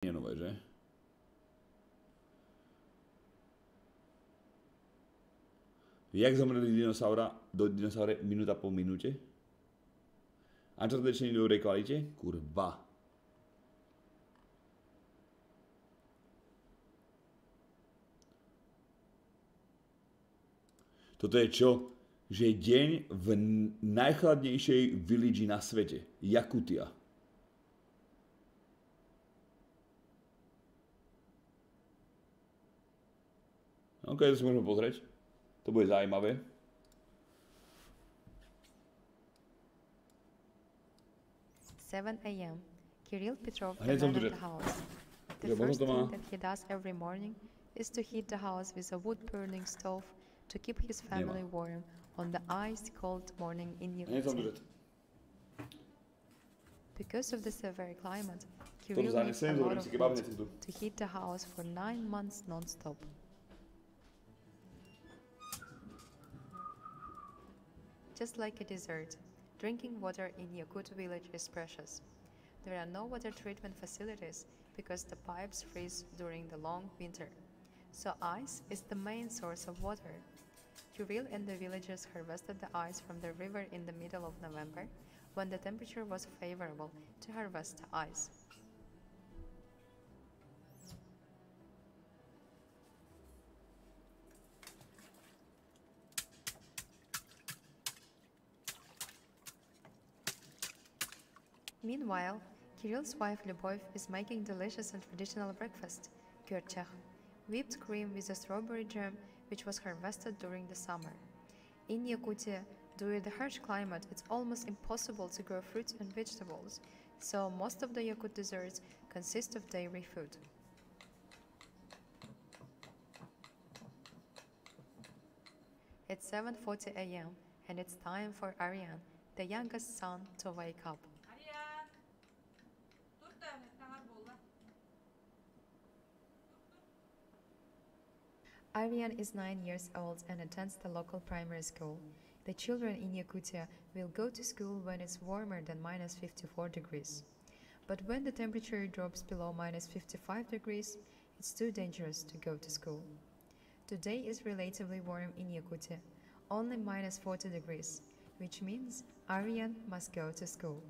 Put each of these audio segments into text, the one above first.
je nové, že? Jak zomreli dinosaury minuta po minutě? A čo to v dobrej kvalite? Kurva. Toto je čo? Že je deň v najchladnejšej village na svete. Jakutia. OK, to si môžeme pozrieť. To bude zaujímavé. A.m. Kirill Petrov entered the house. The first thing that he does every morning is to heat the house with a wood-burning stove to keep his family warm on the ice-cold morning in Ukraine. Because of the severe climate, Kirill needs a lot of wood to heat the house for 9 months non-stop. Just like a dessert, drinking water in Yakut village is precious. There are no water treatment facilities because the pipes freeze during the long winter. So ice is the main source of water. Kirill and the villagers harvested the ice from the river in the middle of November, when the temperature was favorable to harvest the ice. Meanwhile, Kirill's wife Lyubov is making delicious and traditional breakfast, gyurchakh, whipped cream with a strawberry jam which was harvested during the summer. In Yakutia, due to the harsh climate, it's almost impossible to grow fruits and vegetables, so most of the Yakut desserts consist of dairy food. It's 7:40 a.m. and it's time for Aryan, the youngest son, to wake up. Aryan is 9 years old and attends the local primary school. The children in Yakutia will go to school when it's warmer than minus 54 degrees. But when the temperature drops below minus 55 degrees, it's too dangerous to go to school. Today is relatively warm in Yakutia, only minus 40 degrees, which means Aryan must go to school.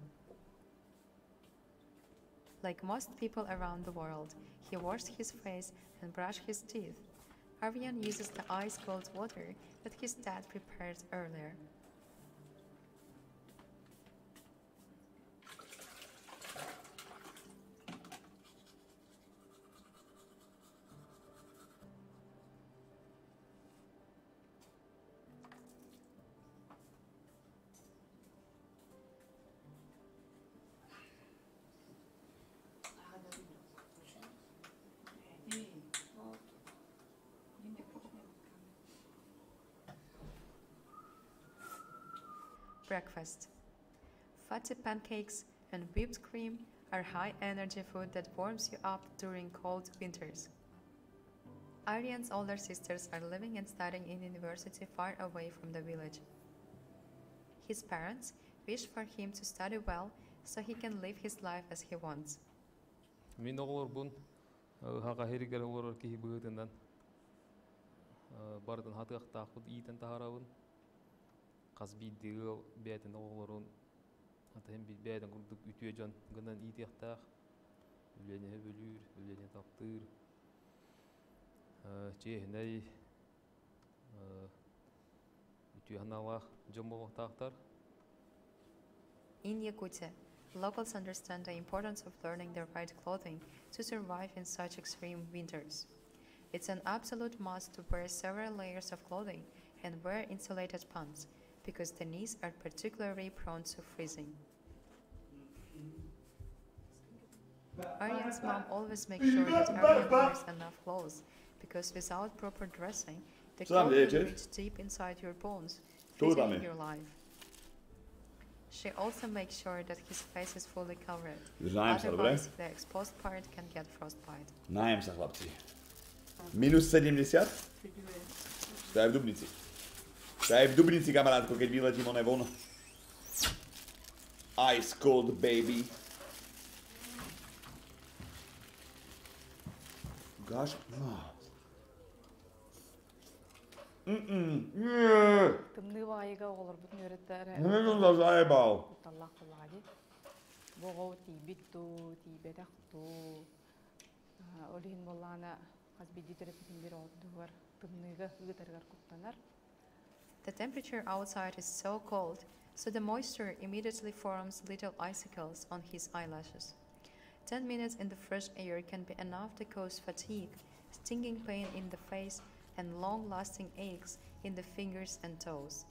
Like most people around the world, he washes his face and brushes his teeth. Aryan uses the ice-cold water that his dad prepared earlier. Breakfast. Fatty pancakes and whipped cream are high-energy food that warms you up during cold winters. Aryan's older sisters are living and studying in university far away from the village. His parents wish for him to study well so he can live his life as he wants. Min oğlum haga heriger olur ki bugünden bardan hatıq taqut iten taharavun qasbi diğil beyten oğlurun hatem bir beyten kurduk ütüyecan gından itiyaqtaq ülene bölür ülene taqtır cehnay ütüyanalaq jombo taqtar. In Yakutia, locals understand the importance of learning the right clothing to survive in such extreme winters. It's an absolute must to wear several layers of clothing and wear insulated pants, because the knees are particularly prone to freezing. Aryan's mom always makes sure that Aryan wears enough clothes, because without proper dressing, the cold will reach deep inside your bones, threatening your life. She also makes sure that his face is fully covered, otherwise the exposed part can get frostbite. Nájem sa, chlapci. Minus 70? To je v Dubnici. To je v Dubnici, kamarátko, keď vyletím oné von. Ice cold, baby. Gosh. Nie. Tımны bayıga olur bütün öğretmenler. Nie to za zajebał. Allah kolaydı. Boğu tibittu, tiberaktu. Olihin bollana hasbidi terapinin bir oldu var. Tımnıga ıgıtargar kutlanır. The temperature outside is so cold, so the moisture immediately forms little icicles on his eyelashes. 10 minutes in the fresh air can be enough to cause fatigue, stinging pain in the face, and long-lasting aches in the fingers and toes.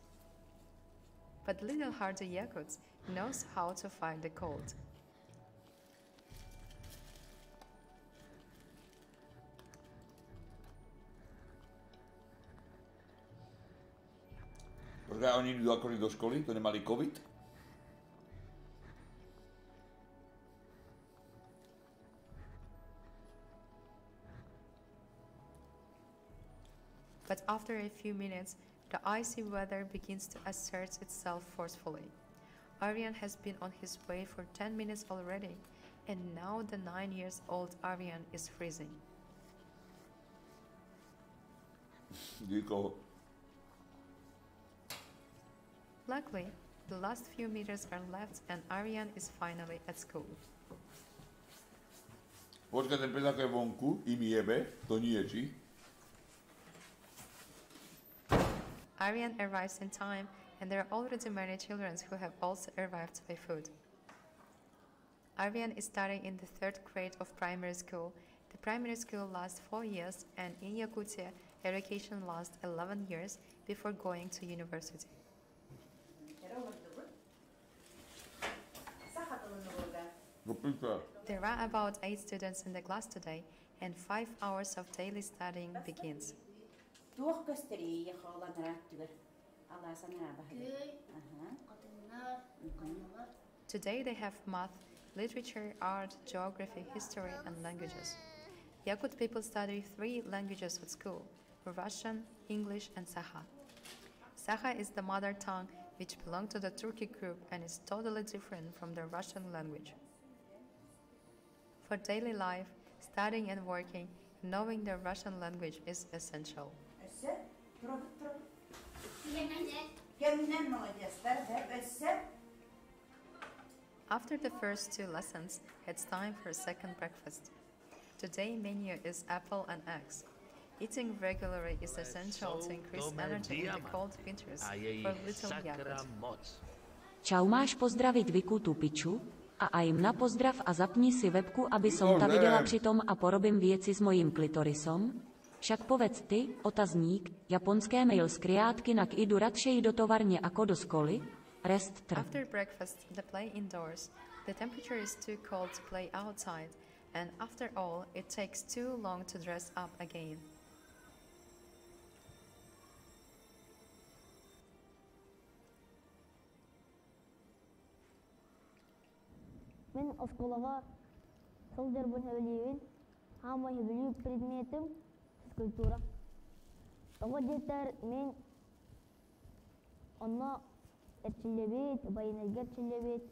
But little hardy Yakut knows how to fight the cold. Počkaj, oni idú akorát do školy? To nemali covid? But after a few minutes, the icy weather begins to assert itself forcefully. Aryan has been on his way for 10 minutes already, and now the 9-year-old Aryan is freezing. Díko. Luckily, the last few meters are left and Aryan is finally at school. Počkaj, ten pes ako je vonku, im jebe, to nie je či? Aryan arrives in time, and there are already many children who have also arrived by food. Aryan is studying in the 3rd grade of primary school. The primary school lasts 4 years, and in Yakutia, education lasts 11 years before going to university. There are about 8 students in the class today, and 5 hours of daily studying begins. Today they have math, literature, art, geography, history, and languages. Yakut people study 3 languages at school: Russian, English, and Saha. Saha is the mother tongue which belongs to the Turkic group and is totally different from the Russian language. For daily life, studying and working, knowing the Russian language is essential. After the first 2 lessons, it's time for a second breakfast. Today's menu is apple and eggs. Eating regularly is essential to increase energy in the cold winters for little Yakut. Čau, máš pozdravit Viku tu piču? A aj mna pozdrav a zapni si webku, aby som ta videla přitom a porobím věci s mojím klitorisom? Však povedz ty, otazník, japonské mail z kriátky nak idu radšej do tovarně ako do školy? Restt. After breakfast, the play indoors. The temperature is too cold to play outside, and after all, it takes too long to dress up again. Мен школага сылдыр бун хевелибин, хама хевелип предметим физкультура. Того детер мен онно эрчилебит, байнергер чилебит,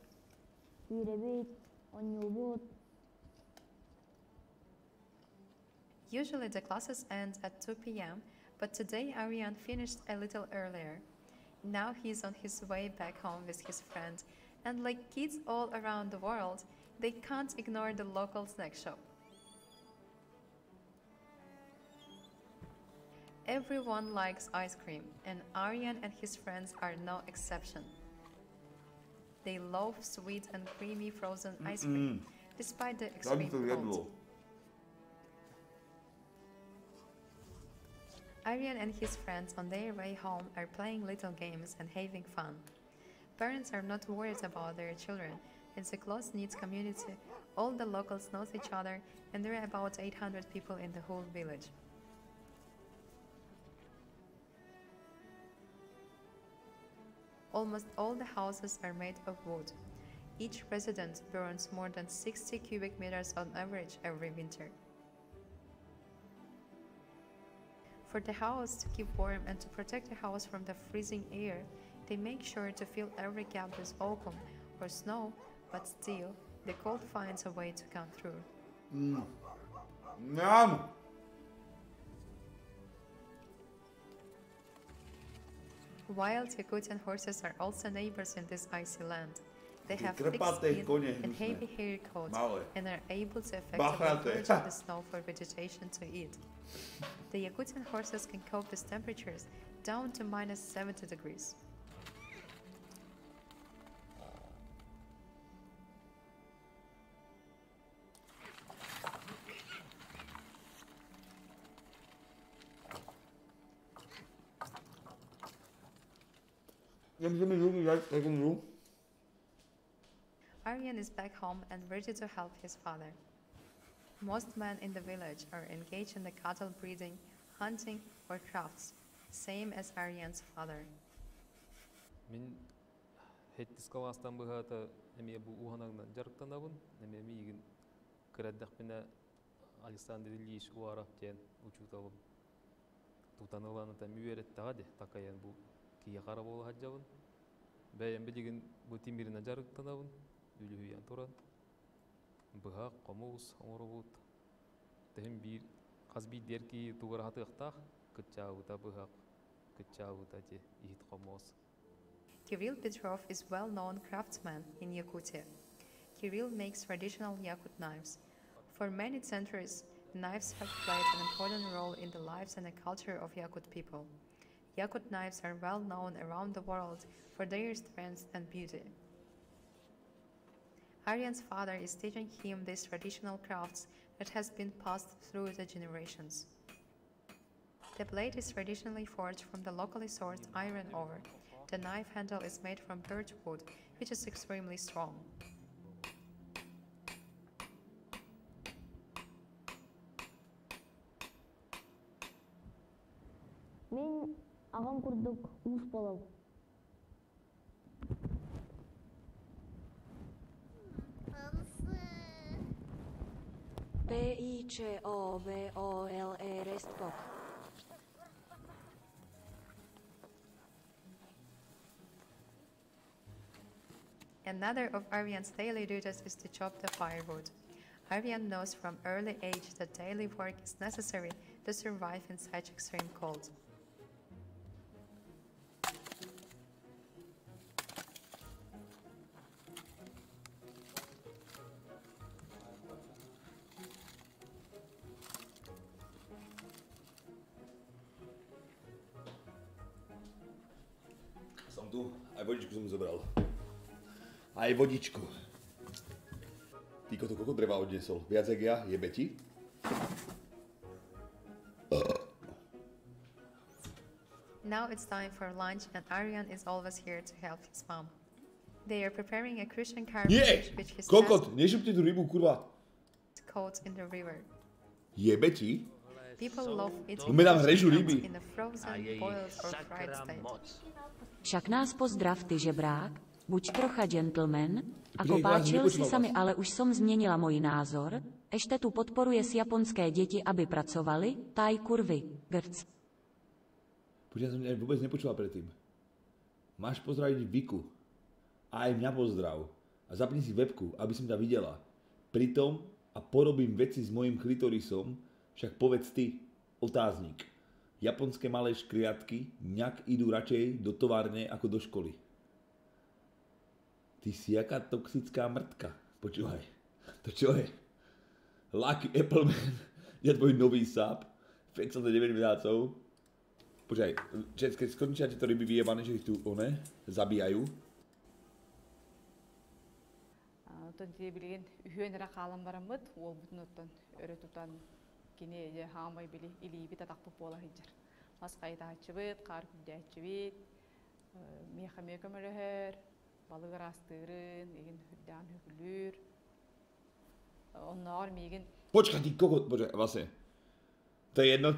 үйребит, онюбут. Usually the classes end at 2 p.m., but today Aryan finished a little earlier. Now he's on his way back home with his friend, and like kids all around the world, they can't ignore the local snack shop. Everyone likes ice cream, and Aryan and his friends are no exception. They love sweet and creamy frozen ice cream, despite the extreme cold. Aryan and his friends on their way home are playing little games and having fun. Parents are not worried about their children. It's a close-knit community. All the locals know each other, and there are about 800 people in the whole village. Almost all the houses are made of wood. Each resident burns more than 60 cubic meters on average every winter. For the house to keep warm and to protect the house from the freezing air, they make sure to fill every gap with oakum or snow, but still, the cold finds a way to come through. Njam! Wild Yakutian horses are also neighbors in this icy land. They have thick Krpaté skin kone, and hnusné. heavy hairy coats Malé. and are able to effectively Bachnaté. forage in the snow for vegetation to eat. The Yakutian horses can cope with temperatures down to minus 70 degrees. Aryan is back home and ready to help his father. Most men in the village are engaged in the cattle breeding, hunting, or crafts, same as Aryan's father. Min hettiska vastan bıhata eme bu uhanagdan jarıktanabın eme migin kıraddakpine Alexander Ilyich uarap diyen uçutabın. Tutanılanı da müveret daha de takayan bu kiye karabolu hacjabın. Beyen biligin bu timirine jarıktanabın. Ülühüyen turan. Bıhak, qomus, oğrubut. Tehim bir qazbi der ki tuğrahatı ıhtaq. Kıtçağıta bıhak, kıtçağıta de ihit qomos. Kirill Petrov is a well-known craftsman in Yakutia. Kirill makes traditional Yakut knives. For many centuries, knives have played an important role in the lives and the culture of Yakut people. Yakut knives are well known around the world for their strength and beauty. Aryan's father is teaching him these traditional crafts that has been passed through the generations. The blade is traditionally forged from the locally sourced iron ore. The knife handle is made from birch wood, which is extremely strong. Мен ағам курдук уус болом. PICOVOLE Restt. Another of Aryan's daily duties is to chop the firewood. Aryan knows from early age that daily work is necessary to survive in such extreme cold. Som tu, aj vodičku som zobral. Aj vodičku. Týko to koľko dreva odnesol? Viac jak ja? Jebe ti? Now it's time for lunch and Aryan is always here to help his mom. They are preparing a Christian carving Nie! dish which his Kokot! Nešupte tú rybu, kurva! caught in the river. Jebe ti? People love eating My tam hrežu Christian ryby. cuts in a frozen, boiled or fried state. Však nás pozdrav ty žebrák, buď trocha gentleman, ako Počkej, páčil vás si nepočúval sa mi, vás. ale už som změnila môj názor. Ešte tu podporuje s japonské deti, aby pracovali, taj kurvy, grc. Počkaj, ja som ťa vôbec nepočúval predtým. Máš pozdraviť Viku. A aj mňa pozdrav. A zapni si webku, aby som ťa videla. Pritom a porobím veci s mojím klitorisom, však povedz ty, otáznik. Japonské malé škriatky ňak idú radšej do továrne ako do školy. Ty si jaká toxická mrtka. Počúvaj, to čo je? Lucky Appleman je tvoj nový sap. 509 vydácov. Počkaj, keď skončia tieto ryby vyjebané, že ich tu zabíjajú. Тон билген үһүөнөрө каалан бараммыт ол бутунуттан өрө тутан кини же хаамай били илиби татакпы бола хиджер маскайтаачыбыт каар күддәчибит меха мөкөмөрөһөр балыгыр астырын эгин хүддаан хөкүлүр онноор меген Počkaj, ty kokot, počkaj, vlastne. To je jedno,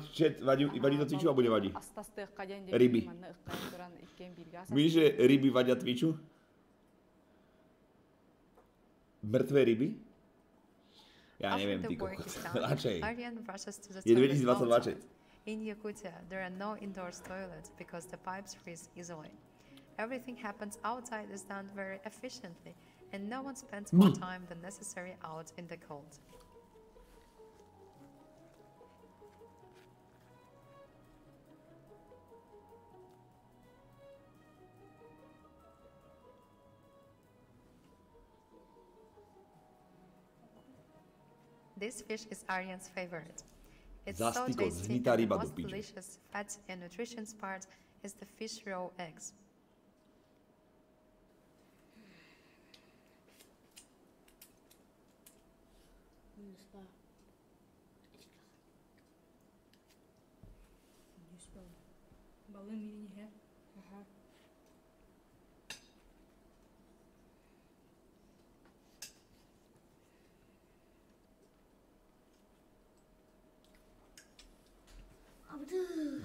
vadí to Twitchu, alebo nevadí? астастыыкка ден Риби. манна ыккан туран иккен бирге Víš, že ryby vadia Twitchu? Mŕtvé ryby? Ja After neviem, the ty work kokot. is done, Radšej. Aryan rushes to the Je toilet 2022. outside. In Yakutia, there are no indoor toilets because the pipes freeze easily. Everything happens outside is done very efficiently, and no one spends more time than necessary out in the cold. This fish is Aryan's favorite. It's so Zastiko, tasty, zhnitá and the ryba do most piče. delicious fat and nutritious part is the fish raw eggs.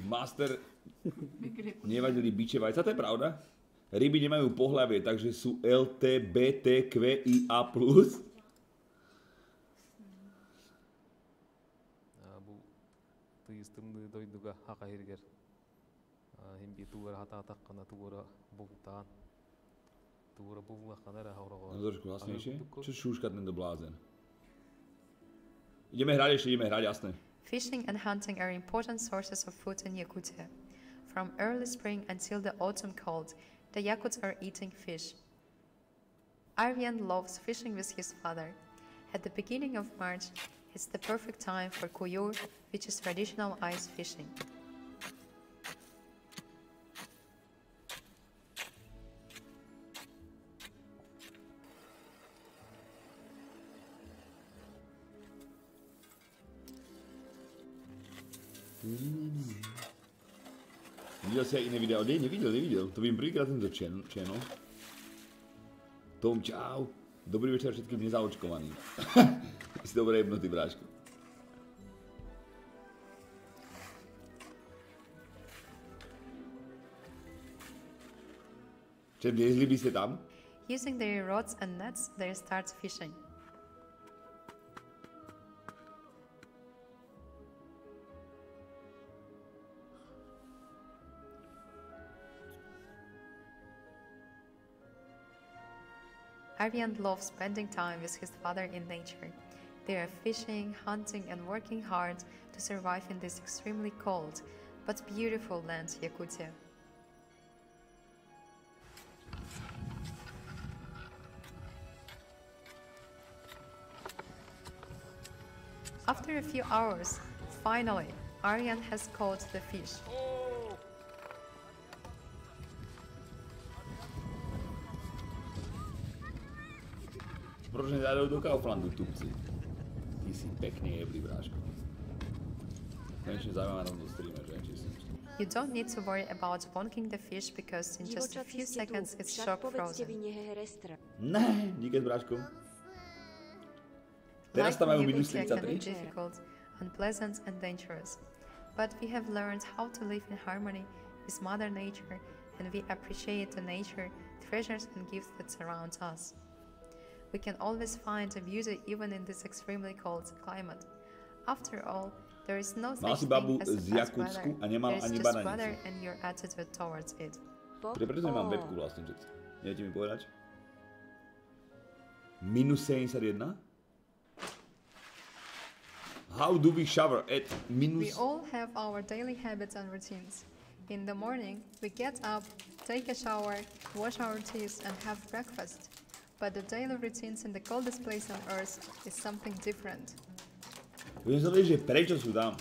Master, nevadili biče vajca, to je pravda. Ryby nemajú pohlavie, takže sú LTBTQIA+. Bu tıyıstımdı doyduga haka hirger. Hem bir tuğra hata takkana tuğra buktan. Tuğra bukla kanara haurago. No trošku hlasnejšie. Čo šúška tento blázen? Ideme hrať, jasné. Fishing and hunting are important sources of food in Yakutia. From early spring until the autumn cold, the Yakuts are eating fish. Aryan loves fishing with his father. At the beginning of March, it's the perfect time for kuyur, which is traditional ice fishing. Viděl jsi jiné videa? Neviděl. To vím prvýkrát tento channel. Tom, čau. Dobrý večer všetkým nezaočkovaným. Jsi dobré jebnutý, bráško. Čem, nezli byste tam? Using their rods and nets, they start fishing. Aryan loves spending time with his father in nature. They are fishing, hunting, and working hard to survive in this extremely cold but beautiful land, Yakutia. After a few hours, finally, Aryan has caught the fish. Proč nedajú do Kauflandu, tupci? Ty si pekne jeblý, bráško. Konečne zaujímavé na tomto streame, že? You don't need to worry about bonking the fish because in just a few seconds it's shock frozen. Ne, díky, bráško. Teraz tam majú minus Life in Yakutia can be 33. difficult, unpleasant and dangerous. But we have learned how to live in harmony with Mother Nature, and we appreciate the nature, treasures and gifts that surround us. We can always find a beauty even in this extremely cold climate. After all, there is no such thing as z bad Jakutsku weather. a nemal There is ani just bananicu. weather and your attitude towards it. Preto nemám webku vlastne, že? Neviete mi povedať? Minus 71? How do we shower at We minus... all have our daily habits and routines. In the morning, we get up, take a shower, wash our teeth and have breakfast. But the daily routines in the coldest place on earth is something different. Budem sa vedieť, že prečo sú tam.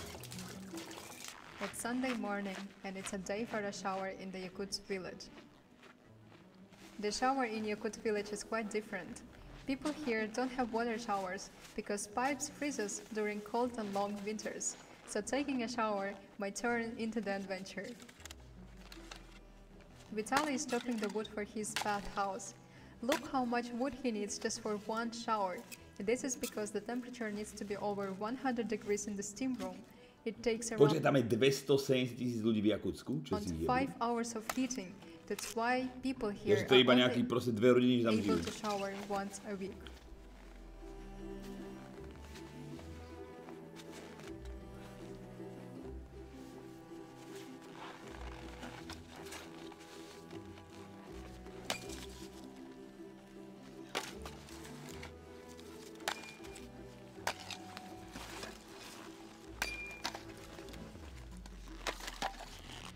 It's Sunday morning and it's a day for a shower in the Yakut village. The shower in Yakut village is quite different. People here don't have water showers because pipes freezes during cold and long winters, so taking a shower might turn into the adventure. Vitaly is chopping the wood for his bathhouse. Look how much wood he needs just for one shower. This is because the temperature needs to be over 100 degrees in the steam room. It takes Počkaj, around tam je 270 000 ľudí v Jakutsku? Čo si 5 jebli? hours of heating. That's why people Ja, here že to je are iba nejaký only proste 2 rodiny, že tam able žijú. to shower once a week.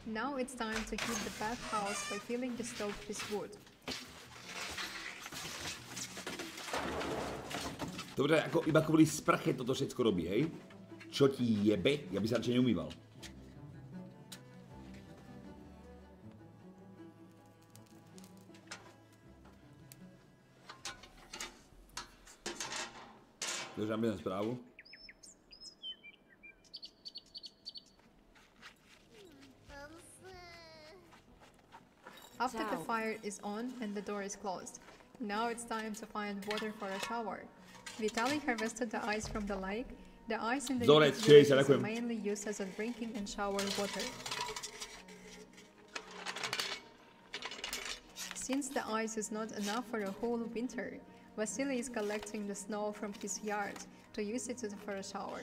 Now it's time to heat the bathhouse by filling the stove with wood. Dobre, ako iba kvôli sprche toto všetko robí, hej? Čo ti jebe? Ja by sa radšej neumýval. Takže nám jeden správu. After the fire is on and the door is closed, now it's time to find water for a shower. Vitaly harvested the ice from the lake. The ice in the village is mainly used as a drinking and shower water. Since the ice is not enough for a whole winter, Vasily is collecting the snow from his yard to use it for a shower.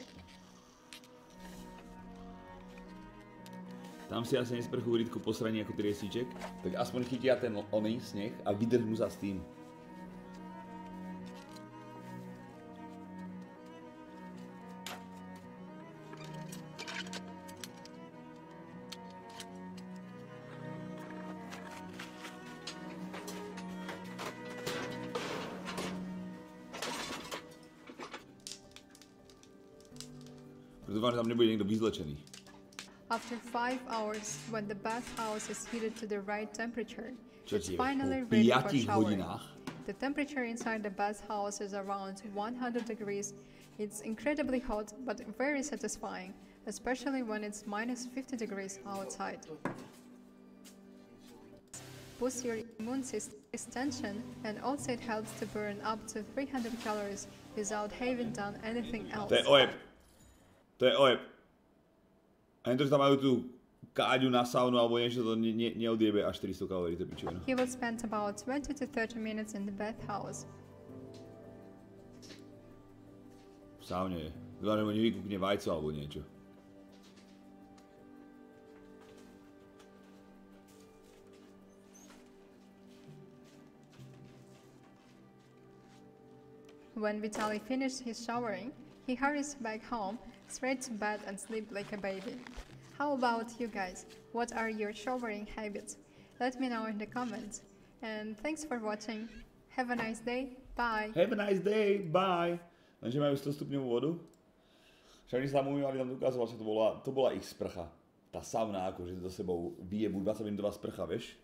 Tam si asi nesprchujú rýdku posraní ako triesíček, tak aspoň chytia ten oný sneh a vydrhnú sa s tým. Dúfam, že tam nebude niekto vyzlečený. After 5 hours, when the bathhouse is heated to the right temperature, it's finally ready for showering. The temperature inside the bathhouse is around 100 degrees. It's incredibly hot, but very satisfying, especially when it's minus 50 degrees outside. Boosts your immune system tension, and also it helps to burn up to 300 calories without having done anything else. To je ojeb. A nie to, že tam majú tú káďu na saunu alebo niečo, to neodjebe až 400 kalórií, to pičuje, no. He will spend about 20 to 30 minutes in the bathhouse. V saune je. Dúfam, že mu nevykúkne vajco alebo niečo. When Vitaly finished his showering, he hurries back home, straight to bed and sleep like a baby. How about you guys? What are your showering habits? Let me know in the comments. And thanks for watching. Have a nice day. Bye. Have a nice day. Bye. Lenže majú 100 stupňovú vodu. Však oni sa tam umývali, tam ukázalo, že to bola ich sprcha. Tá sauna, akože do sebou vyjebú 20 minútová sprcha, vieš?